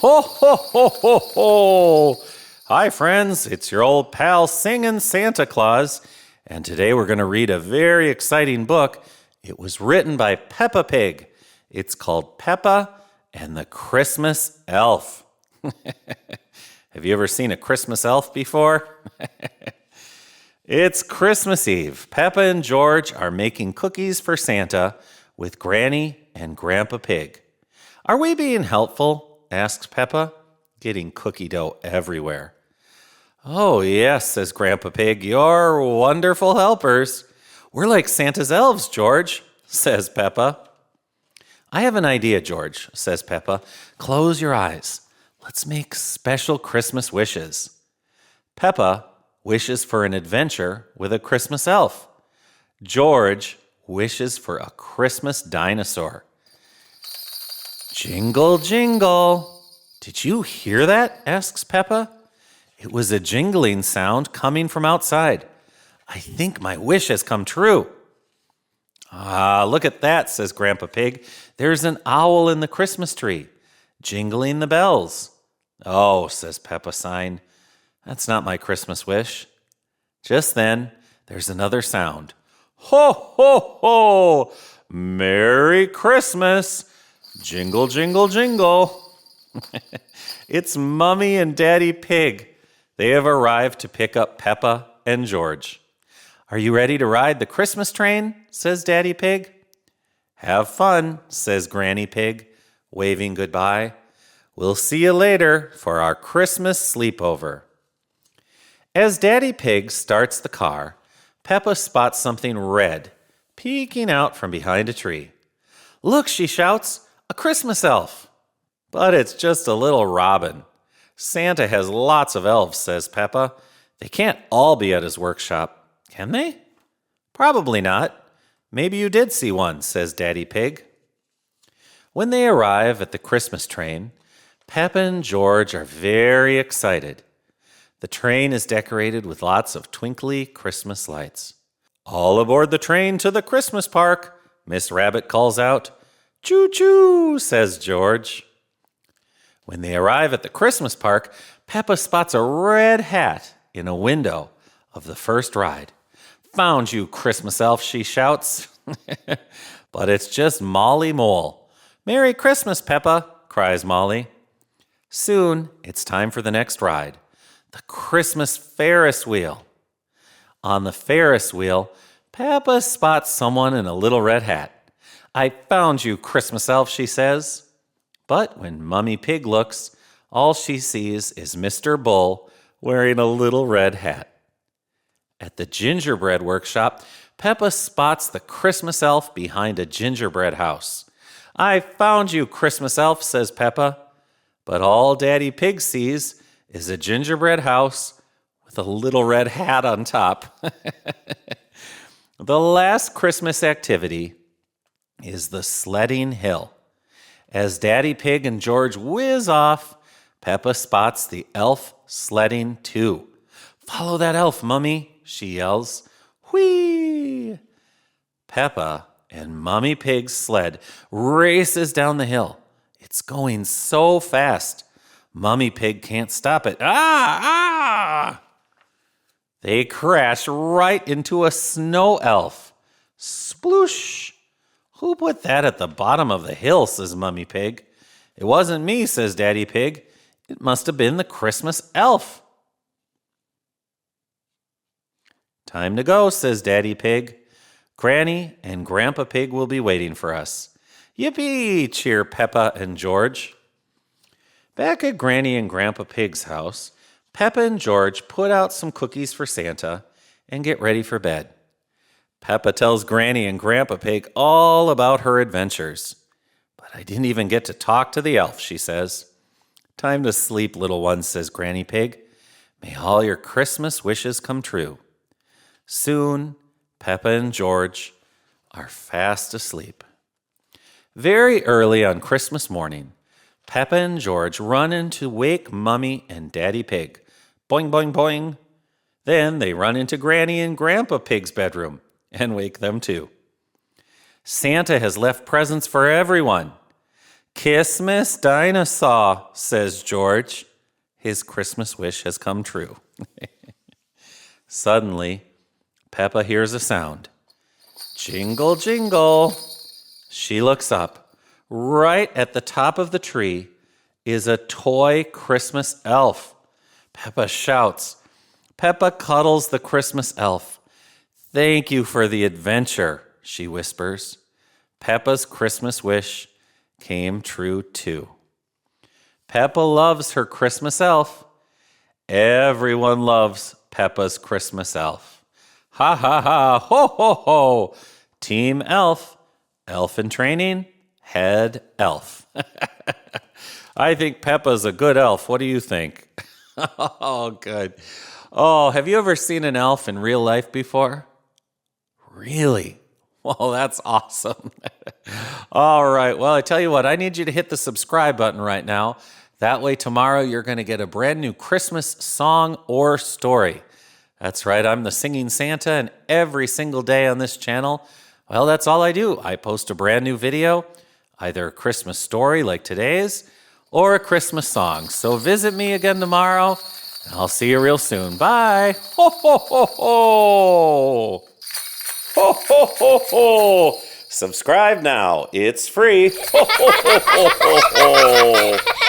Ho, ho, ho, ho, ho! Hi, friends. It's your old pal singing Santa Claus. And today we're going to read a very exciting book. It was written by Peppa Pig. It's called Peppa and the Christmas Elf. Have you ever seen a Christmas elf before? It's Christmas Eve. Peppa and George are making cookies for Santa with Granny and Grandpa Pig. Are we being helpful? Asks Peppa, getting cookie dough everywhere. Oh, yes, says Grandpa Pig. You're wonderful helpers. We're like Santa's elves, George, says Peppa. I have an idea, George, says Peppa. Close your eyes. Let's make special Christmas wishes. Peppa wishes for an adventure with a Christmas elf. George wishes for a Christmas dinosaur. Jingle, jingle. Did you hear that? Asks Peppa. It was a jingling sound coming from outside. I think my wish has come true. Ah, look at that, says Grandpa Pig. There's an owl in the Christmas tree, jingling the bells. Oh, says Peppa, sighing. That's not my Christmas wish. Just then, there's another sound. Ho, ho, ho! Merry Christmas! Jingle, jingle, jingle. It's Mummy and Daddy Pig. They have arrived to pick up Peppa and George. Are you ready to ride the Christmas train? Says Daddy Pig. Have fun, says Granny Pig, waving goodbye. We'll see you later for our Christmas sleepover. As Daddy Pig starts the car, Peppa spots something red peeking out from behind a tree. Look, she shouts, a Christmas elf. But it's just a little robin. Santa has lots of elves, says Peppa. They can't all be at his workshop, can they? Probably not. Maybe you did see one, says Daddy Pig. When they arrive at the Christmas train, Peppa and George are very excited. The train is decorated with lots of twinkly Christmas lights. All aboard the train to the Christmas park, Miss Rabbit calls out. Choo-choo, says George. When they arrive at the Christmas park, Peppa spots a red hat in a window of the first ride. Found you, Christmas elf, she shouts. But it's just Molly Mole. Merry Christmas, Peppa, cries Molly. Soon, it's time for the next ride, the Christmas Ferris wheel. On the Ferris wheel, Peppa spots someone in a little red hat. I found you, Christmas elf, she says. But when Mummy Pig looks, all she sees is Mr. Bull wearing a little red hat. At the gingerbread workshop, Peppa spots the Christmas elf behind a gingerbread house. I found you, Christmas elf, says Peppa. But all Daddy Pig sees is a gingerbread house with a little red hat on top. The last Christmas activity is the sledding hill. As Daddy Pig and George whiz off, Peppa spots the elf sledding too. Follow that elf, Mummy, she yells. Whee! Peppa and Mummy Pig's sled races down the hill. It's going so fast, Mummy Pig can't stop it. Ah! They crash right into a snow elf. Sploosh! Who put that at the bottom of the hill, says Mummy Pig. It wasn't me, says Daddy Pig. It must have been the Christmas elf. Time to go, says Daddy Pig. Granny and Grandpa Pig will be waiting for us. Yippee, cheer Peppa and George. Back at Granny and Grandpa Pig's house, Peppa and George put out some cookies for Santa and get ready for bed. Peppa tells Granny and Grandpa Pig all about her adventures. But I didn't even get to talk to the elf, she says. Time to sleep, little one, says Granny Pig. May all your Christmas wishes come true. Soon, Peppa and George are fast asleep. Very early on Christmas morning, Peppa and George run in to wake Mummy and Daddy Pig. Boing, boing, boing. Then they run into Granny and Grandpa Pig's bedroom and wake them too. Santa has left presents for everyone. Christmas dinosaur, says George. His Christmas wish has come true. Suddenly, Peppa hears a sound. Jingle, jingle. She looks up. Right at the top of the tree is a toy Christmas elf. Peppa shouts. Peppa cuddles the Christmas elf. Thank you for the adventure, she whispers. Peppa's Christmas wish came true too. Peppa loves her Christmas elf. Everyone loves Peppa's Christmas elf. Ha ha ha, ho ho ho. Team elf, elf in training, head elf. I think Peppa's a good elf. What do you think? Oh, good. Oh, have you ever seen an elf in real life before? Really? Well, that's awesome. All right. Well, I tell you what, I need you to hit the subscribe button right now. That way tomorrow you're going to get a brand new Christmas song or story. That's right. I'm the Singing Santa, and every single day on this channel, well, that's all I do. I post a brand new video, either a Christmas story like today's, or a Christmas song. So visit me again tomorrow, and I'll see you real soon. Bye. Ho, ho, ho, ho. Ho, ho, ho, ho. Subscribe now. It's free. Ho, ho, ho, ho, ho, ho.